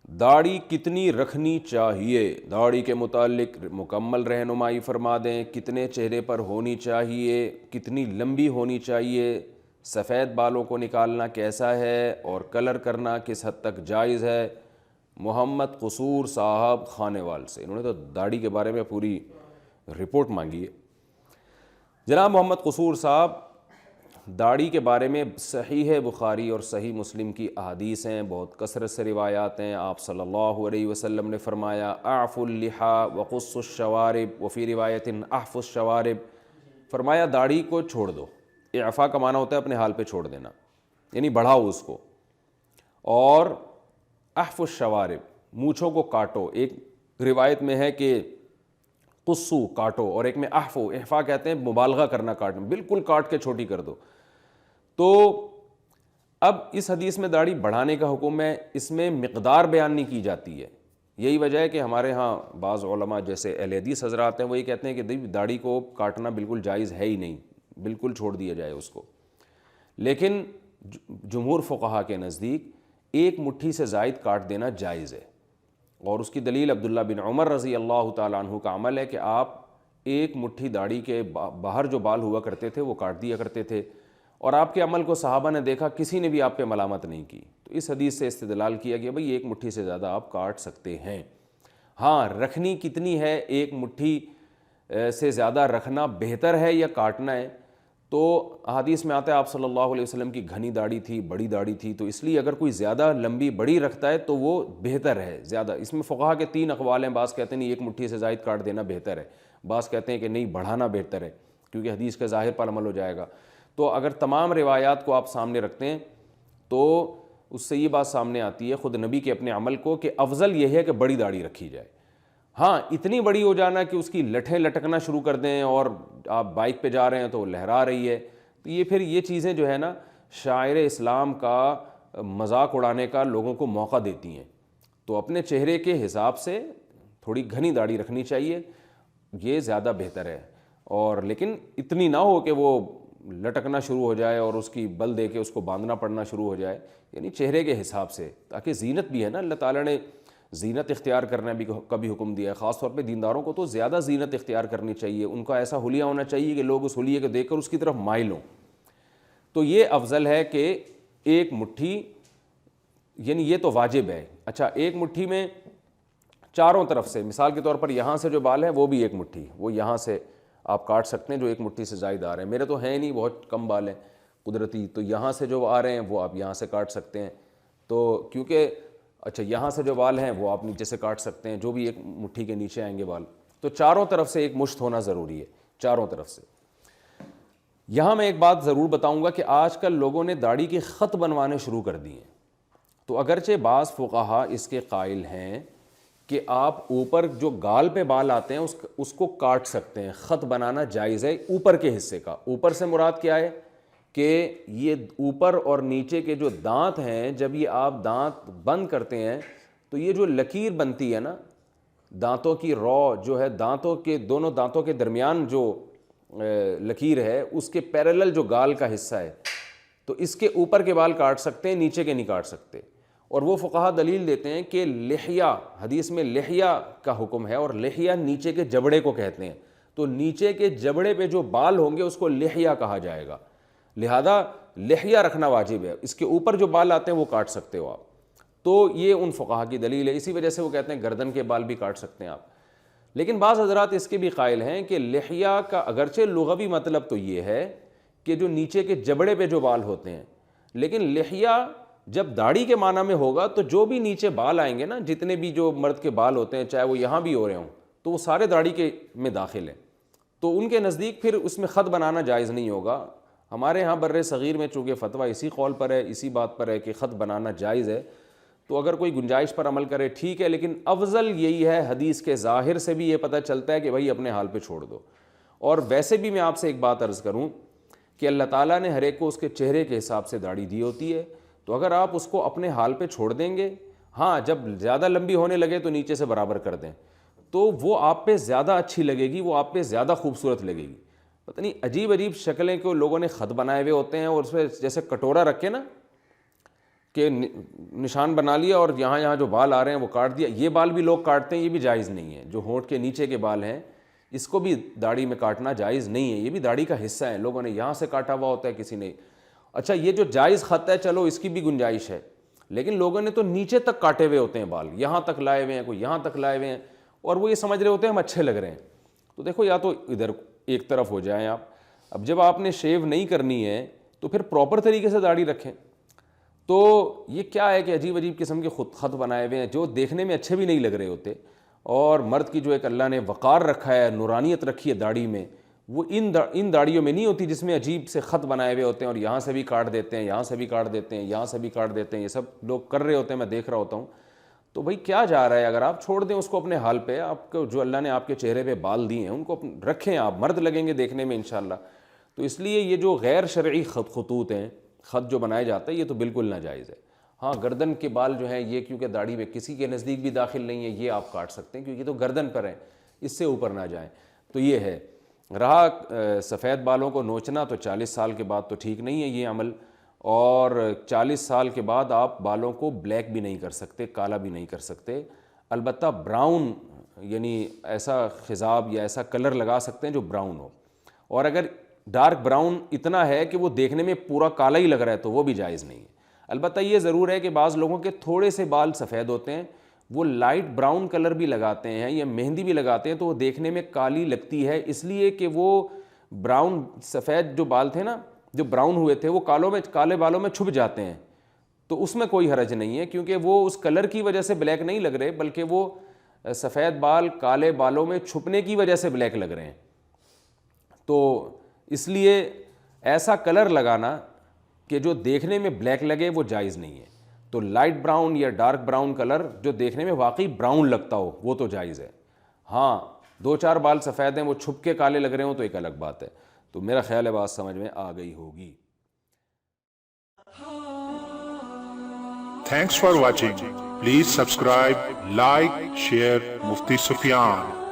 داڑھی کتنی رکھنی چاہیے؟ داڑھی کے متعلق مکمل رہنمائی فرما دیں، کتنے چہرے پر ہونی چاہیے، کتنی لمبی ہونی چاہیے، سفید بالوں کو نکالنا کیسا ہے اور کلر کرنا کس حد تک جائز ہے؟ محمد قصور صاحب خانیوال سے، انہوں نے تو داڑھی کے بارے میں پوری رپورٹ مانگی ہے۔ جناب محمد قصور صاحب، داڑھی کے بارے میں صحیح بخاری اور صحیح مسلم کی احادیث ہیں، بہت کثرت سے روایات ہیں۔ آپ صلی اللہ علیہ وسلم نے فرمایا اعفوا اللحى وقصوا الشوارب وفی روایت احفوا الشوارب، فرمایا داڑھی کو چھوڑ دو۔ اعفاء کا معنی ہوتا ہے اپنے حال پہ چھوڑ دینا، یعنی بڑھاؤ اس کو، اور احفوا الشوارب، مونچھوں کو کاٹو۔ ایک روایت میں ہے کہ قصو کاٹو، اور ایک میں احفا کہتے ہیں مبالغہ کرنا، کاٹنا، بالکل کاٹ کے چھوٹی کر دو۔ تو اب اس حدیث میں داڑھی بڑھانے کا حکم ہے، اس میں مقدار بیان نہیں کی جاتی ہے۔ یہی وجہ ہے کہ ہمارے ہاں بعض علماء جیسے اہل حدیث حضرات ہیں وہ یہ کہتے ہیں کہ داڑھی کو کاٹنا بالکل جائز ہے ہی نہیں، بالکل چھوڑ دیا جائے اس کو۔ لیکن جمہور فقہا کے نزدیک ایک مٹھی سے زائد کاٹ دینا جائز ہے، اور اس کی دلیل عبداللہ بن عمر رضی اللہ تعالیٰ عنہ کا عمل ہے کہ آپ ایک مٹھی داڑھی کے باہر جو بال ہوا کرتے تھے وہ کاٹ دیا کرتے تھے، اور آپ کے عمل کو صحابہ نے دیکھا، کسی نے بھی آپ پہ ملامت نہیں کی۔ تو اس حدیث سے استدلال کیا گیا بھئی ایک مٹھی سے زیادہ آپ کاٹ سکتے ہیں۔ ہاں، رکھنی کتنی ہے، ایک مٹھی سے زیادہ رکھنا بہتر ہے یا کاٹنا ہے؟ تو احادیث میں آتا ہے آپ صلی اللہ علیہ وسلم کی گھنی داڑھی تھی، بڑی داڑھی تھی، تو اس لیے اگر کوئی زیادہ لمبی بڑی رکھتا ہے تو وہ بہتر ہے زیادہ۔ اس میں فقہا کے تین اقوال ہیں، بعض کہتے ہیں نہیں ایک مٹھی سے زائد کاٹ دینا بہتر ہے، بعض کہتے ہیں کہ نہیں بڑھانا بہتر ہے کیونکہ حدیث کے ظاہر پر عمل ہو جائے گا۔ تو اگر تمام روایات کو آپ سامنے رکھتے ہیں تو اس سے یہ بات سامنے آتی ہے خود نبی کے اپنے عمل کو کہ افضل یہ ہے کہ بڑی داڑھی رکھی جائے۔ ہاں، اتنی بڑی ہو جانا کہ اس کی لٹھیں لٹکنا شروع کر دیں اور آپ بائک پہ جا رہے ہیں تو وہ لہرا رہی ہے، تو یہ پھر یہ چیزیں جو ہے نا شاعر اسلام کا مذاق اڑانے کا لوگوں کو موقع دیتی ہیں۔ تو اپنے چہرے کے حساب سے تھوڑی گھنی داڑھی رکھنی چاہیے، یہ زیادہ بہتر ہے، اور لیکن اتنی نہ ہو کہ وہ لٹکنا شروع ہو جائے اور اس کی بل دے کے اس کو باندھنا پڑنا شروع ہو جائے، یعنی چہرے کے حساب سے، تاکہ زینت بھی ہے نا، اللہ تعالیٰ نے زینت اختیار کرنا کا بھی حکم دیا ہے۔ خاص طور پہ دینداروں کو تو زیادہ زینت اختیار کرنی چاہیے، ان کا ایسا حلیہ ہونا چاہیے کہ لوگ اس حلیے کو دیکھ کر اس کی طرف مائل ہوں۔ تو یہ افضل ہے کہ ایک مٹھی، یعنی یہ تو واجب ہے۔ اچھا، ایک مٹھی میں چاروں طرف سے، مثال کے طور پر یہاں سے جو بال ہیں وہ بھی ایک مٹھی، وہ یہاں سے آپ کاٹ سکتے ہیں جو ایک مٹھی سے زائد آ رہے ہیں۔ میرے تو ہیں نہیں، بہت کم بال ہیں قدرتی، تو یہاں سے جو آ رہے ہیں وہ آپ یہاں سے کاٹ سکتے ہیں۔ تو کیونکہ اچھا یہاں سے جو بال ہیں وہ آپ نیچے سے کاٹ سکتے ہیں، جو بھی ایک مٹھی کے نیچے آئیں گے بال، تو چاروں طرف سے ایک مشت ہونا ضروری ہے، چاروں طرف سے۔ یہاں میں ایک بات ضرور بتاؤں گا کہ آج کل لوگوں نے داڑھی کے خط بنوانے شروع کر دیے ہیں۔ تو اگرچہ بعض فقہا اس کے قائل ہیں کہ آپ اوپر جو گال پہ بال آتے ہیں اس کو کاٹ سکتے ہیں، خط بنانا جائز ہے اوپر کے حصے کا۔ اوپر سے مراد کیا ہے کہ یہ اوپر اور نیچے کے جو دانت ہیں، جب یہ آپ دانت بند کرتے ہیں تو یہ جو لکیر بنتی ہے نا، دانتوں کی رو جو ہے، دانتوں کے دونوں دانتوں کے درمیان جو لکیر ہے، اس کے پیرالل جو گال کا حصہ ہے، تو اس کے اوپر کے بال کاٹ سکتے ہیں، نیچے کے نہیں کاٹ سکتے۔ اور وہ فقہا دلیل دیتے ہیں کہ لحیہ، حدیث میں لحیہ کا حکم ہے، اور لحیہ نیچے کے جبڑے کو کہتے ہیں، تو نیچے کے جبڑے پہ جو بال ہوں گے اس کو لحیہ کہا جائے گا، لہذا لحیہ رکھنا واجب ہے۔ اس کے اوپر جو بال آتے ہیں وہ کاٹ سکتے ہو آپ۔ تو یہ ان فقہا کی دلیل ہے، اسی وجہ سے وہ کہتے ہیں گردن کے بال بھی کاٹ سکتے ہیں آپ۔ لیکن بعض حضرات اس کے بھی قائل ہیں کہ لحیہ کا اگرچہ لغوی مطلب تو یہ ہے کہ جو نیچے کے جبڑے پہ جو بال ہوتے ہیں، لیکن لحیہ جب داڑھی کے معنی میں ہوگا تو جو بھی نیچے بال آئیں گے نا، جتنے بھی جو مرد کے بال ہوتے ہیں، چاہے وہ یہاں بھی ہو رہے ہوں، تو وہ سارے داڑھی کے میں داخل ہیں۔ تو ان کے نزدیک پھر اس میں خط بنانا جائز نہیں ہوگا۔ ہمارے ہاں بر صغیر میں چونکہ فتویٰ اسی قول پر ہے، اسی بات پر ہے کہ خط بنانا جائز ہے، تو اگر کوئی گنجائش پر عمل کرے ٹھیک ہے، لیکن افضل یہی ہے، حدیث کے ظاہر سے بھی یہ پتہ چلتا ہے کہ بھائی اپنے حال پہ چھوڑ دو۔ اور ویسے بھی میں آپ سے ایک بات عرض کروں کہ اللہ تعالیٰ نے ہر ایک کو اس کے چہرے کے حساب سے داڑھی دی ہوتی ہے، تو اگر آپ اس کو اپنے حال پہ چھوڑ دیں گے، ہاں جب زیادہ لمبی ہونے لگے تو نیچے سے برابر کر دیں، تو وہ آپ پہ زیادہ اچھی لگے گی، وہ آپ پہ زیادہ خوبصورت لگے گی۔ پتہ نہیں عجیب عجیب شکلیں کو لوگوں نے خط بنائے ہوئے ہوتے ہیں، اور اس پہ جیسے کٹورا رکھے نا، کہ نشان بنا لیا اور یہاں جو بال آ رہے ہیں وہ کاٹ دیا. یہ بال بھی لوگ کاٹتے ہیں, یہ بھی جائز نہیں ہے. جو ہونٹ کے نیچے کے بال ہیں اس کو بھی داڑھی میں کاٹنا جائز نہیں ہے, یہ بھی داڑھی کا حصہ ہے. لوگوں نے یہاں سے کاٹا ہوا ہوتا ہے, کسی نے. اچھا یہ جو جائز خط ہے چلو اس کی بھی گنجائش ہے, لیکن لوگوں نے تو نیچے تک کاٹے ہوئے ہوتے ہیں بال, یہاں تک لائے ہوئے ہیں, کوئی یہاں تک لائے ہوئے ہیں, اور وہ یہ سمجھ رہے ہوتے ہیں ہم اچھے لگ رہے ہیں. تو دیکھو یا تو ادھر ایک طرف ہو جائیں آپ. اب جب آپ نے شیو نہیں کرنی ہے تو پھر پراپر طریقے سے داڑھی رکھیں. تو یہ کیا ہے کہ عجیب عجیب قسم کے خود خط بنائے ہوئے ہیں جو دیکھنے میں اچھے بھی نہیں لگ رہے ہوتے. اور مرد کی جو ایک اللہ نے وقار رکھا ہے, نورانیت رکھی ہے داڑھی میں, وہ ان داڑھیوں میں نہیں ہوتی جس میں عجیب سے خط بنائے ہوئے ہوتے ہیں, اور یہاں سے بھی کاٹ دیتے ہیں, یہاں سے بھی کاٹ دیتے ہیں, یہاں سے بھی کاٹ دیتے ہیں. یہ سب لوگ کر رہے ہوتے ہیں, میں دیکھ رہا ہوتا ہوں. تو بھائی کیا جا رہا ہے, اگر آپ چھوڑ دیں اس کو اپنے حال پہ, آپ کو جو اللہ نے آپ کے چہرے پہ بال دیے ہیں ان کو رکھیں, آپ مرد لگیں گے دیکھنے میں انشاءاللہ. تو اس لیے یہ جو غیر شرعی خطوط ہیں, خط جو بنائے جاتے ہیں, یہ تو بالکل ناجائز ہے. ہاں گردن کے بال جو ہیں یہ کیونکہ داڑھی میں کسی کے نزدیک بھی داخل نہیں ہے, یہ آپ کاٹ سکتے ہیں کیونکہ تو گردن پر ہیں, اس سے اوپر نہ جائیں. تو یہ ہے. رہا سفید بالوں کو نوچنا, تو 40 سال کے بعد تو ٹھیک نہیں ہے یہ عمل, اور 40 سال کے بعد آپ بالوں کو بلیک بھی نہیں کر سکتے, کالا بھی نہیں کر سکتے. البتہ براؤن یعنی ایسا خضاب یا ایسا کلر لگا سکتے ہیں جو براؤن ہو, اور اگر ڈارک براؤن اتنا ہے کہ وہ دیکھنے میں پورا کالا ہی لگ رہا ہے تو وہ بھی جائز نہیں ہے. البتہ یہ ضرور ہے کہ بعض لوگوں کے تھوڑے سے بال سفید ہوتے ہیں, وہ لائٹ براؤن کلر بھی لگاتے ہیں یا مہندی بھی لگاتے ہیں تو وہ دیکھنے میں کالی لگتی ہے, اس لیے کہ وہ براؤن سفید جو بال تھے نا, جو براؤن ہوئے تھے, وہ کالے بالوں میں چھپ جاتے ہیں. تو اس میں کوئی حرج نہیں ہے کیونکہ وہ اس کلر کی وجہ سے بلیک نہیں لگ رہے, بلکہ وہ سفید بال کالے بالوں میں چھپنے کی وجہ سے بلیک لگ رہے ہیں. تو اس لیے ایسا کلر لگانا کہ جو دیکھنے میں بلیک لگے وہ جائز نہیں ہے. تو لائٹ براؤن یا ڈارک براؤن کلر جو دیکھنے میں واقعی براؤن لگتا ہو وہ تو جائز ہے. ہاں 2-4 بال سفید ہیں وہ چھپ کے کالے لگ رہے ہوں تو ایک الگ بات ہے. تو میرا خیال ہے بات سمجھ میں آ گئی ہوگی. Thanks for watching. Please subscribe, like, share Mufti Sufyan.